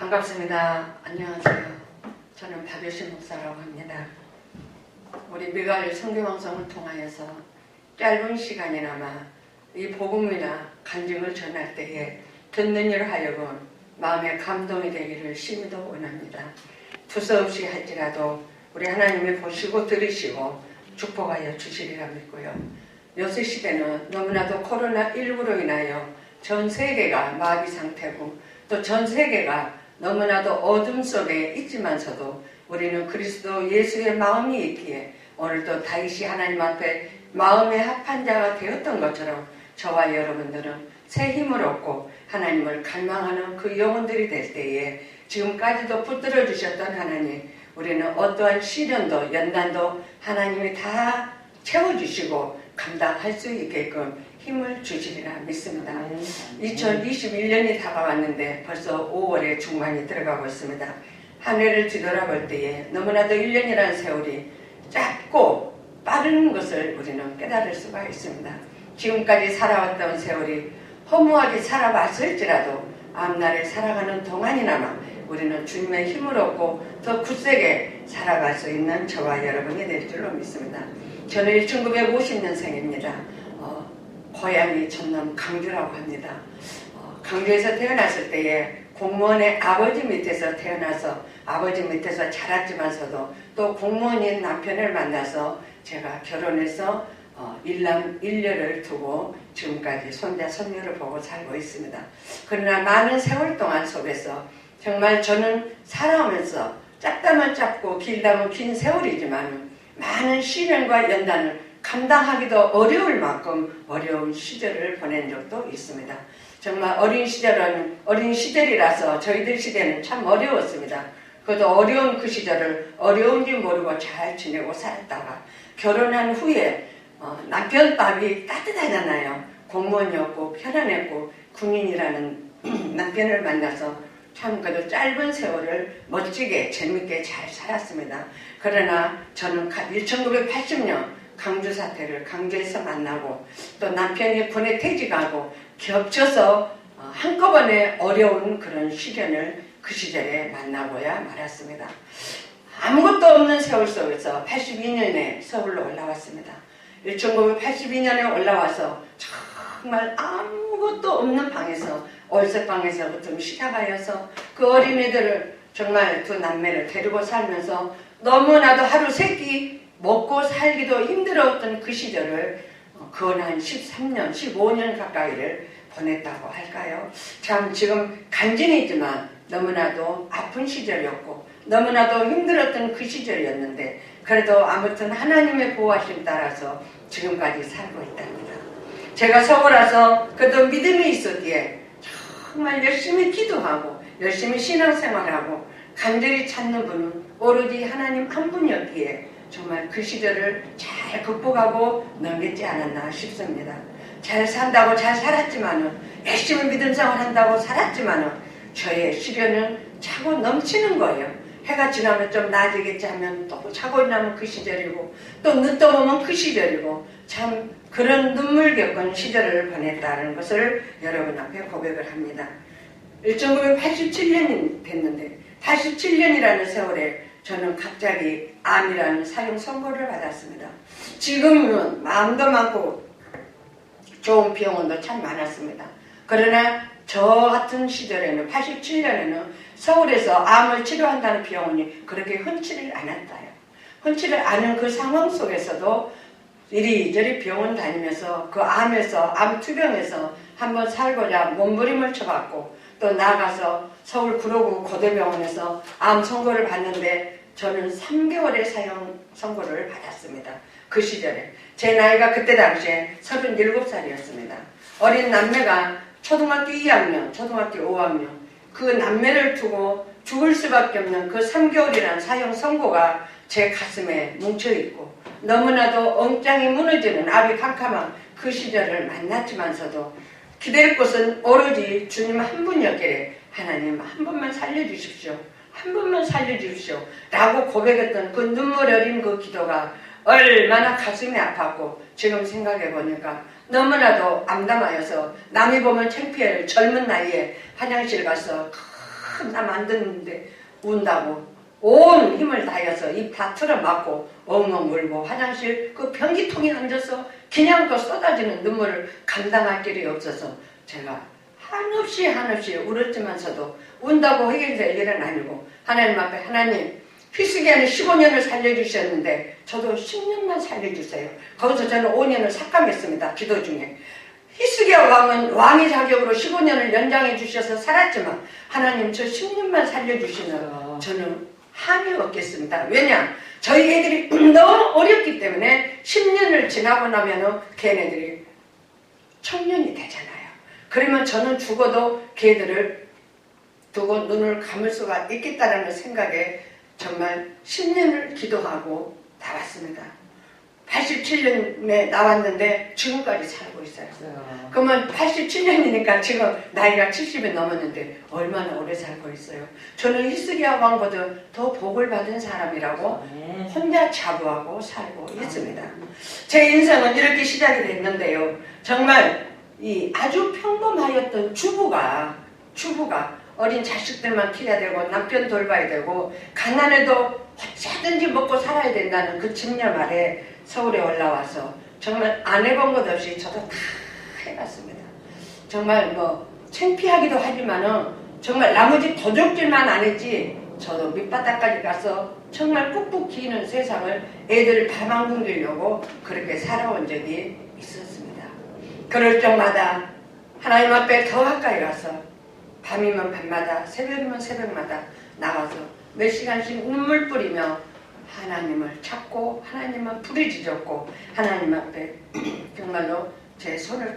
반갑습니다. 안녕하세요. 저는 박유신 목사라고 합니다. 우리 미가엘 성교방송을 통하여서 짧은 시간이나마 이 복음이나 간증을 전할 때에 듣는 이로 하여금 마음의 감동이 되기를 심히도 원합니다. 두서없이 할지라도 우리 하나님이 보시고 들으시고 축복하여 주시리라 믿고요. 요새 시대는 너무나도 코로나19로 인하여 전 세계가 마비 상태고 또 전 세계가 너무나도 어둠 속에 있지만서도 우리는 그리스도 예수의 마음이 있기에 오늘도 다윗이 하나님 앞에 마음의 합한 자가 되었던 것처럼 저와 여러분들은 새 힘을 얻고 하나님을 갈망하는 그 영혼들이 될 때에 지금까지도 붙들어 주셨던 하나님, 우리는 어떠한 시련도 연단도 하나님이 다 채워주시고 감당할 수 있게끔 힘을 주시리라 믿습니다. 2021년이 다가왔는데 벌써 5월의 중반이 들어가고 있습니다. 한 해를 뒤돌아볼 때에 너무나도 1년이라는 세월이 짧고 빠른 것을 우리는 깨달을 수가 있습니다. 지금까지 살아왔던 세월이 허무하게 살아왔을지라도 앞날에 살아가는 동안이나마 우리는 주님의 힘을 얻고 더 굳세게 살아갈 수 있는 저와 여러분이 될 줄로 믿습니다. 저는 1950년생입니다. 고향이 전남 강주라고 합니다. 강주에서 태어났을 때에 공무원의 아버지 밑에서 태어나서 아버지 밑에서 자랐지만서도 또 공무원인 남편을 만나서 제가 결혼해서 일남 일녀를 두고 지금까지 손자 손녀를 보고 살고 있습니다. 그러나 많은 세월 동안 속에서 정말 저는 살아오면서 짧다면 짧고 길다면 긴 세월이지만 많은 시련과 연단을 감당하기도 어려울 만큼 어려운 시절을 보낸 적도 있습니다. 정말 어린 시절이라서 저희들 시대는 참 어려웠습니다. 그래도 어려운 그 시절을 어려운지 모르고 잘 지내고 살았다가 결혼한 후에 남편 밥이 따뜻하잖아요. 공무원이었고 편안했고 군인이라는 남편을 만나서 참 그래도 짧은 세월을 멋지게 재밌게 잘 살았습니다. 그러나 저는 1980년 강주 사태를 강주에서 만나고 또 남편이 군에 퇴직하고 겹쳐서 한꺼번에 어려운 그런 시련을 그 시절에 만나고야 말았습니다. 아무것도 없는 세월 속에서 82년에 서울로 올라왔습니다. 1982년에 올라와서 정말 아무것도 없는 방에서 월세방에서부터 시작하여서 그 어린이들을 정말 두 남매를 데리고 살면서 너무나도 하루 세끼 먹고 살기도 힘들었던 그 시절을 그건 한 13년, 15년 가까이를 보냈다고 할까요? 참 지금 간증이지만 너무나도 아픈 시절이었고 너무나도 힘들었던 그 시절이었는데 그래도 아무튼 하나님의 보호하심 따라서 지금까지 살고 있답니다. 제가 서울 와서 그래도 믿음이 있었기에 정말 열심히 기도하고 열심히 신앙생활하고 간절히 찾는 분은 오로지 하나님 한 분이었기에 정말 그 시절을 잘 극복하고 넘겼지 않았나 싶습니다. 잘 산다고 잘 살았지만은 열심히 믿음 생활한다고 살았지만은 저의 시련은 차고 넘치는 거예요. 해가 지나면 좀 나아지겠지 하면 또 차고 나면 그 시절이고 또 눈 떠보면 그 시절이고 참 그런 눈물 겪은 시절을 보냈다는 것을 여러분 앞에 고백을 합니다. 1987년이 됐는데 87년이라는 세월에 저는 갑자기 암이라는 사형 선고를 받았습니다. 지금은 마음도 많고 좋은 병원도 참 많았습니다. 그러나 저 같은 시절에는 87년에는 서울에서 암을 치료한다는 병원이 그렇게 흔치를 않았다요. 흔치를 않은 그 상황 속에서도 이리저리 병원 다니면서 그 암에서 암투병에서 한번 살고자 몸부림을 쳐봤고 또 나가서 서울 구로구 고대병원에서 암 선고를 받는데 저는 3개월의 사형 선고를 받았습니다. 그 시절에 제 나이가 그때 당시에 37살이었습니다. 어린 남매가 초등학교 2학년, 초등학교 5학년 그 남매를 두고 죽을 수밖에 없는 그 3개월이라는 사형 선고가 제 가슴에 뭉쳐있고 너무나도 엉짱이 무너지는 아비캄캄한 그 시절을 만났지만서도 기댈 곳은 오로지 주님 한 분이었기에 하나님 한 번만 살려주십시오. 한 번만 살려주십시오. 라고 고백했던 그 눈물 어린 그 기도가 얼마나 가슴이 아팠고 지금 생각해보니까 너무나도 암담하여서 남이 보면 창피할 젊은 나이에 화장실 가서 나 만드는데 운다고 온 힘을 다해서 입 다 틀어막고 엉엉 울고 화장실 그 변기통에 앉아서 그냥 그 쏟아지는 눈물을 감당할 길이 없어서 제가 한없이 울었지만서도 운다고 해결될 일은 아니고 하나님 앞에 하나님 희숙이는 15년을 살려주셨는데 저도 10년만 살려주세요. 거기서 저는 5년을 삭감했습니다. 기도 중에. 희숙이 왕은 왕의 자격으로 15년을 연장해 주셔서 살았지만 하나님 저 10년만 살려주시면 저는 한이 없겠습니다. 왜냐? 저희 애들이 너무 어렵기 때문에 10년을 지나고 나면 걔네들이 청년이 되잖아요. 그러면 저는 죽어도 걔들을 두고 눈을 감을 수가 있겠다라는 생각에 정말 10년을 기도하고 나왔습니다. 87년에 나왔는데 지금까지 살고 있어요. 그러면 87년이니까 지금 나이가 70이 넘었는데 얼마나 오래 살고 있어요. 저는 히스기야 왕보다 더 복을 받은 사람이라고 혼자 자부하고 살고 있습니다. 제 인생은 이렇게 시작이 됐는데요. 정말 이 아주 평범하였던 주부가 어린 자식들만 키워야 되고 남편 돌봐야 되고 가난해도 어쩌든지 먹고 살아야 된다는 그 집념 아래 서울에 올라와서 정말 안 해본 것 없이 저도 다 해봤습니다. 정말 뭐 창피하기도 하지만은 정말 나머지 도적질만 안 했지 저도 밑바닥까지 가서 정말 꾹꾹 기는 세상을 애들을 밥 안 굶기려고 그렇게 살아온 적이 있었습니다. 그럴 적마다 하나님 앞에 더 가까이 가서 밤이면 밤마다 새벽이면 새벽마다 나가서 몇 시간씩 눈물 뿌리며 하나님을 찾고 하나님만 부르짖었고 하나님 앞에 정말로 제 손을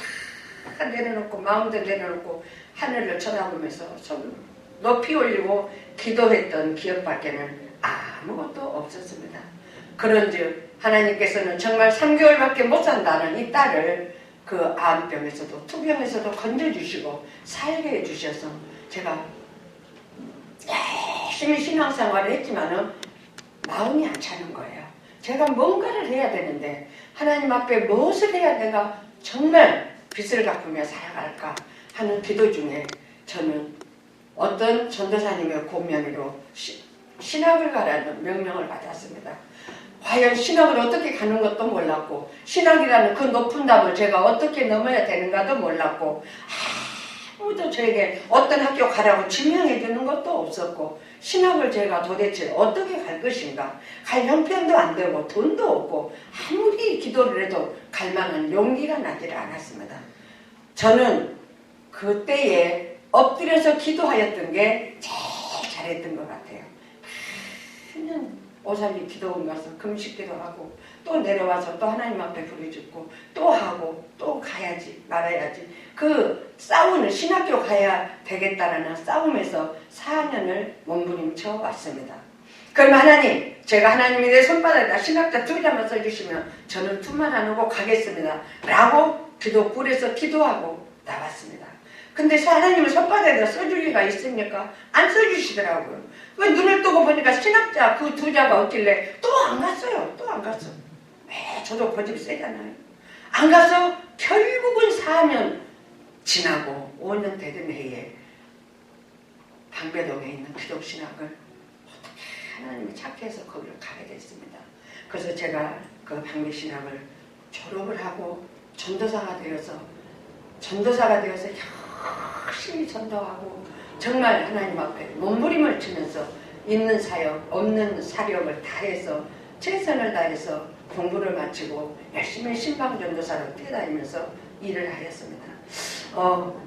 다 내려놓고 마음도 내려놓고 하늘을 쳐다보면서 손 높이 올리고 기도했던 기억밖에는 아무것도 없었습니다. 그런즉 하나님께서는 정말 3개월밖에 못 산다는 이 딸을 그 암병에서도 투병에서도 건져주시고 살게 해주셔서 제가 열심히 신앙생활을 했지만은 마음이 안 차는 거예요. 제가 뭔가를 해야 되는데 하나님 앞에 무엇을 해야 내가 정말 빛을 갚으며 살아갈까 하는 기도 중에 저는 어떤 전도사님의 고면으로 신학을 가라는 명령을 받았습니다. 과연 신학을 어떻게 가는 것도 몰랐고 신학이라는 그 높은 담을 제가 어떻게 넘어야 되는가도 몰랐고 아무도 저에게 어떤 학교 가라고 지명해 주는 것도 없었고 신학을 제가 도대체 어떻게 갈 것인가 갈 형편도 안 되고 돈도 없고 아무리 기도를 해도 갈 만한 용기가 나지를 않았습니다. 저는 그때에 엎드려서 기도하였던 게 제일 잘했던 것 같아요. 그냥 오살리 기도 가서 금식기도 하고 또 내려와서 또 하나님 앞에 부르짖고 또 하고 또 가야지 말아야지 그 싸우는 신학교 가야 되겠다라는 싸움에서 4년을 몸부림쳐 왔습니다. 그럼 하나님 제가 하나님이 내 손바닥에다 신학자 2자만 써주시면 저는 2만 안 오고 가겠습니다 라고 기도불에서 기도하고 나왔습니다. 근데 하나님은 손바닥에다 써줄 리가 있습니까? 안 써주시더라고요. 왜 눈을 뜨고 보니까 신학자 그 2자가 없길래 또 안 갔어요. 또 안 갔어. 왜 저도 고집 세잖아요. 안 가서 결국은 4년 지나고 5년 되던 해에 방배동에 있는 기독신학을 어떻게 하나님이 착해서 거기를 가게 됐습니다. 그래서 제가 그 방배신학을 졸업을 하고 전도사가 되어서 열심히 전도하고 정말 하나님 앞에 몸부림을 치면서 있는 사역 없는 사력을 다해서 최선을 다해서 공부를 마치고 열심히 신방전도사로 뛰어다니면서 일을 하였습니다.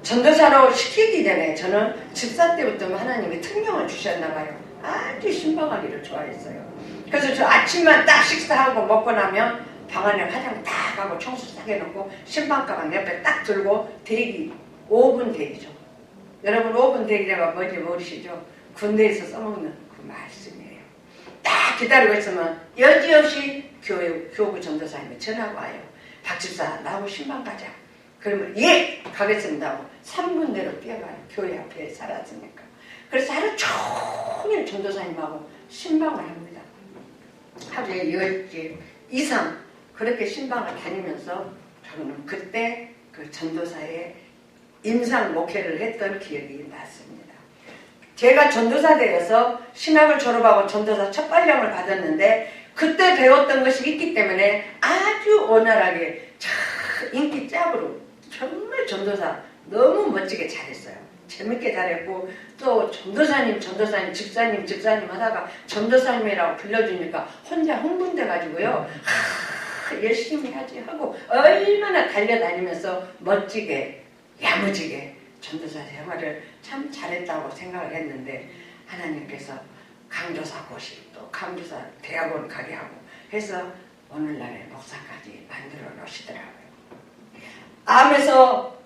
전도사로 시키기 전에 저는 집사 때부터 하나님이 특명을 주셨나 봐요. 아주 신방하기를 좋아했어요. 그래서 저 아침만 딱 식사하고 먹고 나면 방 안에 화장 딱 하고 청소 딱 해놓고 신방 가방 옆에 딱 들고 대기 5분 대기죠. 여러분 5분 대기라고 뭔지 모르시죠? 군대에서 써먹는 그 말씀이에요. 딱 기다리고 있으면 여지없이 교구 전도사님이 전화가 와요. 박 집사 나하고 신방 가자. 그러면 예! 가겠습니다 하고 3분 내로 뛰어가요. 교회 앞에 살았으니까. 그래서 하루 종일 전도사님하고 신방을 합니다. 하루에 10개 이상 그렇게 신방을 다니면서 저는 그때 그 전도사의 임상 목회를 했던 기억이 났습니다. 제가 전도사 되어서 신학을 졸업하고 전도사 첫 발령을 받았는데 그때 배웠던 것이 있기 때문에 아주 원활하게 참 인기 짭으로 정말 전도사 너무 멋지게 잘했어요. 재밌게 잘했고 또 전도사님 집사님 하다가 전도사님이라고 불러주니까 혼자 흥분돼가지고요. 열심히 하지 하고 얼마나 달려다니면서 멋지게 야무지게 전도사 생활을 참 잘했다고 생각을 했는데 하나님께서 강조사 고시 또 강조사 대학원 가게 하고 해서 오늘날의 목사까지 만들어 놓으시더라고요. 암에서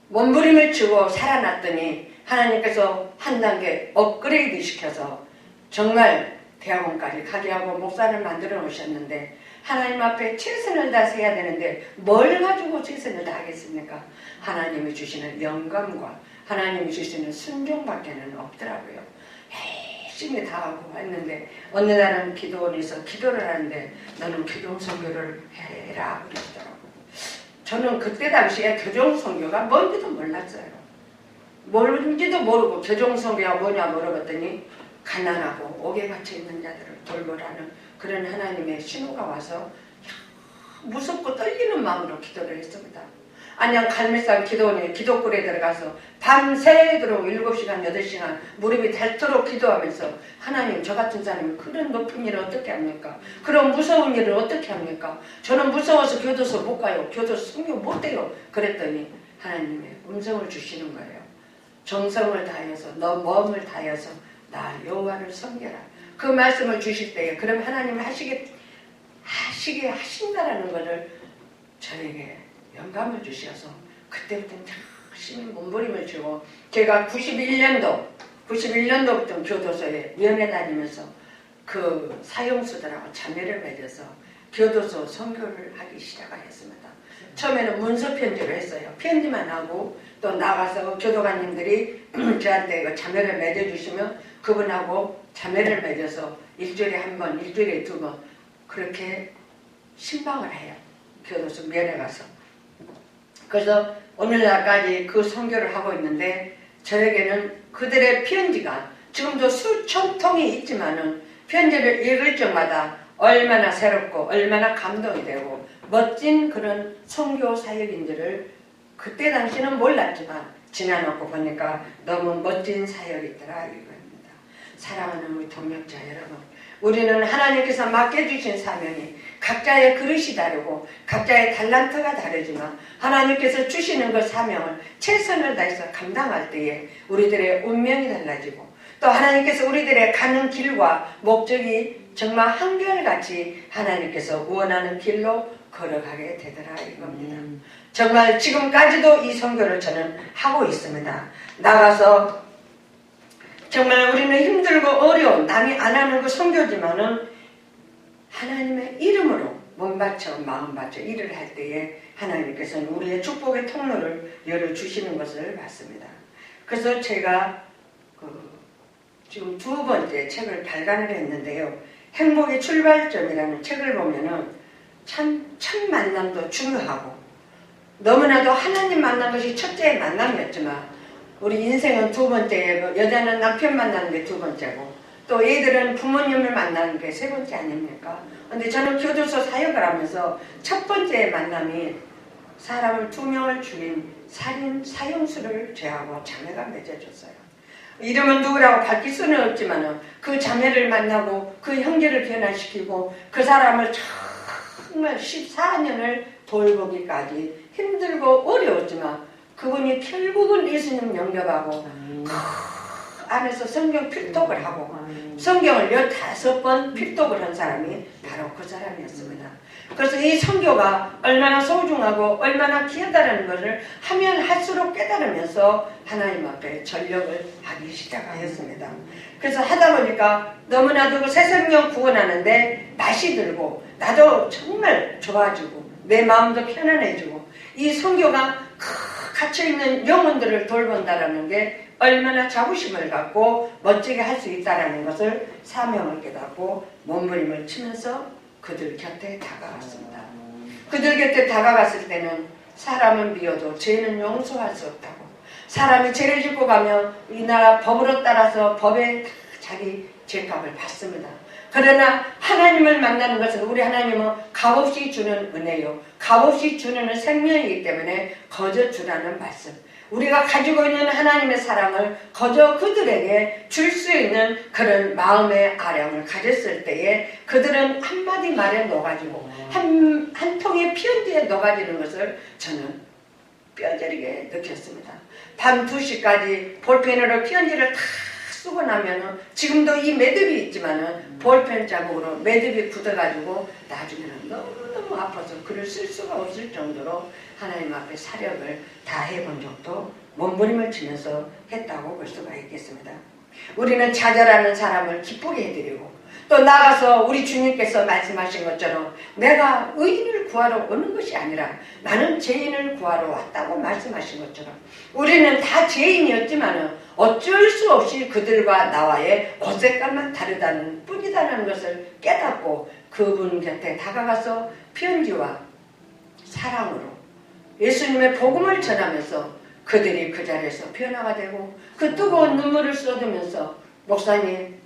몸부림을 치고 살아났더니 하나님께서 한 단계 업그레이드 시켜서 정말 대학원까지 가게 하고 목사를 만들어 놓으셨는데 하나님 앞에 최선을 다해야 되는데 뭘 가지고 최선을 다하겠습니까? 하나님이 주시는 영감과 하나님이 주시는 순종밖에는 없더라고요. 열심히 다하고 했는데 어느 날은 기도원에서 기도를 하는데 너는 교종선교를 해라 그러시더라고요. 저는 그때 당시에 교종선교가 뭔지도 몰랐어요. 뭔지도 모르고 교종선교가 뭐냐 물어봤더니 가난하고 옥에 갇혀 있는 자들을 돌보라는 그런 하나님의 신호가 와서 무섭고 떨리는 마음으로 기도를 했습니다. 안양 갈매산 기도원에 기도굴에 들어가서 밤새도록 7시간 8시간 무릎이 닳도록 기도하면서 하나님 저 같은 사람이 그런 높은 일을 어떻게 합니까? 그런 무서운 일을 어떻게 합니까? 저는 무서워서 교도소 못 가요. 교도소 성교 못 해요. 그랬더니 하나님의 음성을 주시는 거예요. 정성을 다하여서 너 마음을 다하여서 나 여호와를 섬겨라. 그 말씀을 주실 때에 그럼 하나님이 하시게 하신다라는 것을 저에게 영감을 주셔서 그때부터는 열심히 몸부림을 주고 제가 91년도부터 교도소에 면회 다니면서 그 사형수들하고 자매를 맺어서 교도소 선교를 하기 시작하였습니다. 처음에는 문서 편지를 했어요. 편지만 하고 또 나가서 교도관님들이 저한테 그 자매를 맺어주시면 그분하고 자매를 맺어서 일주일에 한 번, 일주일에 2번 그렇게 신방을 해요. 교도소 면회 가서. 그래서 오늘날까지 그 선교를 하고 있는데 저에게는 그들의 편지가 지금도 수천 통이 있지만은 편지를 읽을 적마다 얼마나 새롭고 얼마나 감동이 되고 멋진 그런 선교 사역인들을 그때 당시는 몰랐지만 지나놓고 보니까 너무 멋진 사역이더라 이겁니다. 사랑하는 우리 동역자 여러분, 우리는 하나님께서 맡겨주신 사명이 각자의 그릇이 다르고 각자의 달란트가 다르지만 하나님께서 주시는 그 사명을 최선을 다해서 감당할 때에 우리들의 운명이 달라지고 또 하나님께서 우리들의 가는 길과 목적이 정말 한결같이 하나님께서 원하는 길로 걸어가게 되더라 이겁니다. 정말 지금까지도 이 선교를 저는 하고 있습니다. 나가서 정말 우리는 힘들고 어려운 남이 안 하는 그 선교지만은 하나님의 이름으로 몸 바쳐 마음 바쳐 일을 할 때에 하나님께서는 우리의 축복의 통로를 열어주시는 것을 봤습니다. 그래서 제가 지금 2번째 책을 발간을 했는데요. 행복의 출발점이라는 책을 보면은 첫 만남도 중요하고 너무나도 하나님 만난 것이 첫째 만남이었지만 우리 인생은 2번째예요. 여자는 남편 만나는 게 2번째고 또 애들은 부모님을 만나는 게 3번째 아닙니까? 근데 저는 교도소 사역을 하면서 첫 번째 만남이 사람을 2명을 죽인 살인 사형수를 죄하고 자매가 맺어줬어요. 이름은 누구라고 밝힐 수는 없지만 그 자매를 만나고 그 형제를 변화시키고 그 사람을 정말 14년을 돌보기까지 힘들고 어려웠지만 그분이 결국은 예수님 영접하고 그 안에서 성경 필독을 하고 성경을 15번 필독을 한 사람이 바로 그 사람이었습니다. 그래서 이 선교가 얼마나 소중하고 얼마나 귀하다는 것을 하면 할수록 깨달으면서 하나님 앞에 전력을 하기 시작하였습니다. 그래서 하다 보니까 너무나도 새 생명 구원하는데 맛이 들고 나도 정말 좋아지고 내 마음도 편안해지고 이 선교가 갇혀있는 영혼들을 돌본다라는 게 얼마나 자부심을 갖고 멋지게 할 수 있다는 것을 사명을 깨닫고 몸부림을 치면서 그들 곁에 다가갔습니다. 그들 곁에 다가갔을 때는 사람은 미워도 죄는 용서할 수 없다고 사람이 죄를 짓고 가면 이 나라 법으로 따라서 법에 다 자기 죄값을 받습니다. 그러나 하나님을 만나는 것은 우리 하나님은 값없이 주는 은혜요, 값없이 주는 생명이기 때문에 거저 주라는 말씀. 우리가 가지고 있는 하나님의 사랑을 거저 그들에게 줄 수 있는 그런 마음의 아량을 가졌을 때에 그들은 한마디 말에 녹아지고 한 통의 편지에 녹아지는 것을 저는 뼈저리게 느꼈습니다. 밤 2시까지 볼펜으로 편지를 다 쓰고 나면은 지금도 이 매듭이 있지만은 볼펜 자국으로 매듭이 굳어가지고 나중에는 너무너무 아파서 글을 쓸 수가 없을 정도로 하나님 앞에 사력을 다해본 적도 몸부림을 치면서 했다고 볼 수가 있겠습니다. 우리는 좌절하는 사람을 기쁘게 해드리고 또 나가서 우리 주님께서 말씀하신 것처럼 내가 의인을 구하러 오는 것이 아니라 나는 죄인을 구하러 왔다고 말씀하신 것처럼 우리는 다 죄인이었지만 어쩔 수 없이 그들과 나와의 옷 색깔만 다르다는 뿐이다라는 것을 깨닫고 그분 곁에 다가가서 편지와 사랑으로 예수님의 복음을 전하면서 그들이 그 자리에서 변화가 되고 그 뜨거운 눈물을 쏟으면서 목사님,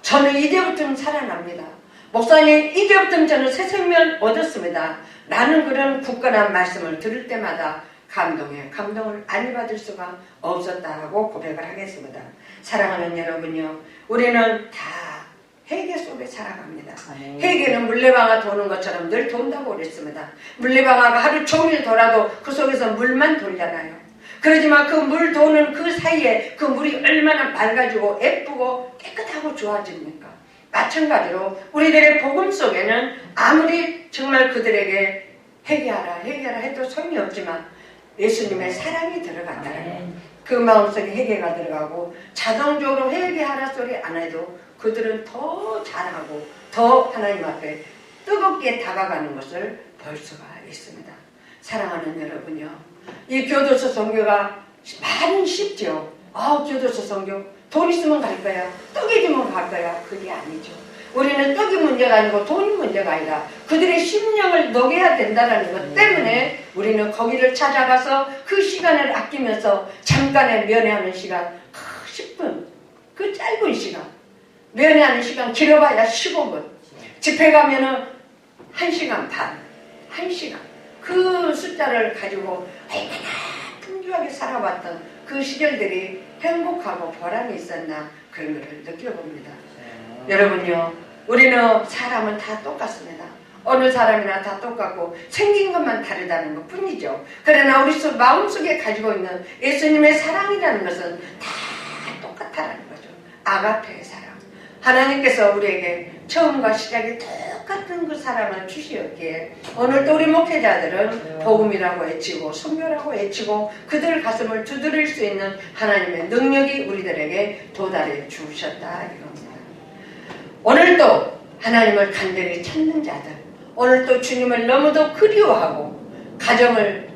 저는 이제부터는 살아납니다. 목사님, 이제부터는 저는 새 생명 얻었습니다. 라는 그런 굳건한 말씀을 들을 때마다 감동을 안 받을 수가 없었다고 고백을 하겠습니다. 사랑하는 여러분요, 우리는 다 회개 속에 살아갑니다. 회개는 물레방아 도는 것처럼 늘 돈다고 그랬습니다. 물레방아가 하루 종일 돌아도 그 속에서 물만 돌잖아요. 그러지만 그 물 도는 그 사이에 그 물이 얼마나 맑아지고 예쁘고 깨끗하고 좋아집니까? 마찬가지로 우리들의 복음 속에는 아무리 정말 그들에게 회개하라 해도 소용이 없지만 예수님의 사랑이 들어간다는 그 마음속에 회개가 들어가고 자동적으로 회개하라 소리 안 해도 그들은 더 잘하고 더 하나님 앞에 뜨겁게 다가가는 것을 볼 수가 있습니다. 사랑하는 여러분요, 이 교도소 선교가 말은 쉽죠. 교도소 선교 돈 있으면 갈 거야, 떡이 주면 갈 거야. 그게 아니죠. 우리는 떡이 문제가 아니고 돈이 문제가 아니라 그들의 심령을 녹여야 된다는 것 때문에 우리는 거기를 찾아가서 그 시간을 아끼면서 잠깐의 면회하는 시간 10분, 그 짧은 시간, 면회하는 시간 길어봐야 15분, 집회 가면은 1시간 반, 1시간, 그 숫자를 가지고 얼마나 풍부하게 살아왔던 그 시절들이 행복하고 보람이 있었나 그런 것을 느껴봅니다. 여러분요, 우리는 사람은 다 똑같습니다. 어느 사람이나 다 똑같고 생긴 것만 다르다는 것 뿐이죠. 그러나 우리 마음속에 가지고 있는 예수님의 사랑이라는 것은 다 똑같다는 거죠. 아가페의 사랑. 하나님께서 우리에게 처음과 시작이 똑같은 그 사랑을 주시었기에 오늘도 우리 목회자들은 복음이라고 외치고 선교라고 외치고 그들 가슴을 두드릴 수 있는 하나님의 능력이 우리들에게 도달해 주셨다 이겁니다. 오늘도 하나님을 간절히 찾는 자들, 오늘도 주님을 너무도 그리워하고 가정을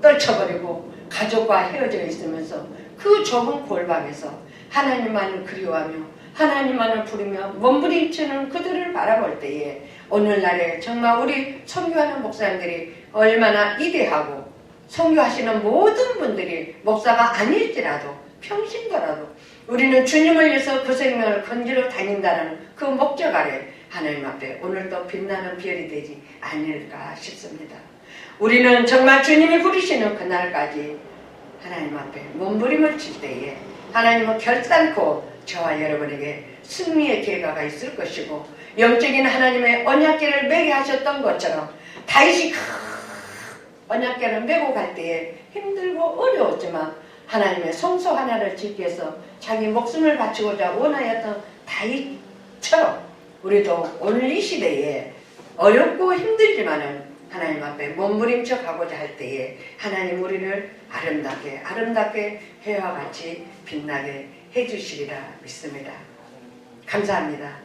떨쳐버리고 가족과 헤어져 있으면서 그 좁은 골방에서 하나님만을 그리워하며 하나님만을 부르며 몸부림치는 그들을 바라볼 때에 오늘날에 정말 우리 선교하는 목사님들이 얼마나 이대하고 선교하시는 모든 분들이 목사가 아닐지라도 평신도라도 우리는 주님을 위해서 그 생명을 건지러 다닌다는 그 목적 아래 하나님 앞에 오늘도 빛나는 별이 되지 않을까 싶습니다. 우리는 정말 주님이 부르시는 그날까지 하나님 앞에 몸부림을 칠 때에 하나님은 결단코 저와 여러분에게 승리의 계가가 있을 것이고 영적인 하나님의 언약궤를 매게 하셨던 것처럼 다윗이 언약궤를 메고 갈 때에 힘들고 어려웠지만 하나님의 성소 하나를 짓기 위해서 자기 목숨을 바치고자 원하였던 다윗처럼 우리도 오늘 이 시대에 어렵고 힘들지만은 하나님 앞에 몸부림쳐 가고자 할 때에 하나님 우리를 아름답게 해와 같이 빛나게 해주시리라 믿습니다. 감사합니다.